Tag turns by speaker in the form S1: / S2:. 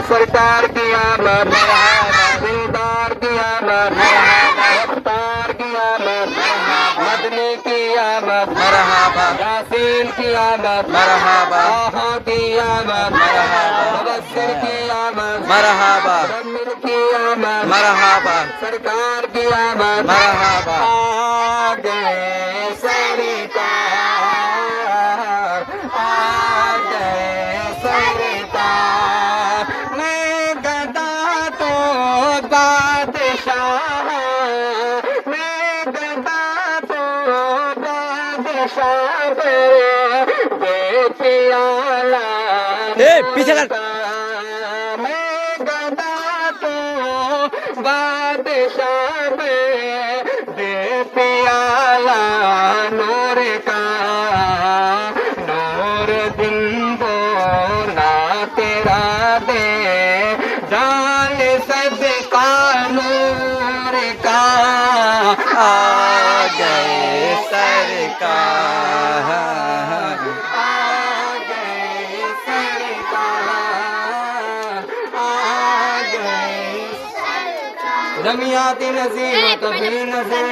S1: सरकार की आमद, दिलदार की आमद, रफ्तार की आमद, मदनी की आमद, यासीन की आमद, आहा की आमद, मुदस्सिर की आमद, मुज़म्मिल की आमद, सरकार की आमद, आ गए सरकार, आ गए सरकार। मैं गदा तो बादशाह, मैं गदा तो बादशाह, दे प्याला
S2: पीछे कर।
S1: मैं गदा तो बादशाह, दे प्याला नूर का, नूर दिन बोला तेरा दे, जान सदका नूर का,
S2: आ गए सरकार,
S1: आ गए सरकार, आ गए जमियाती नसीब कभी नजर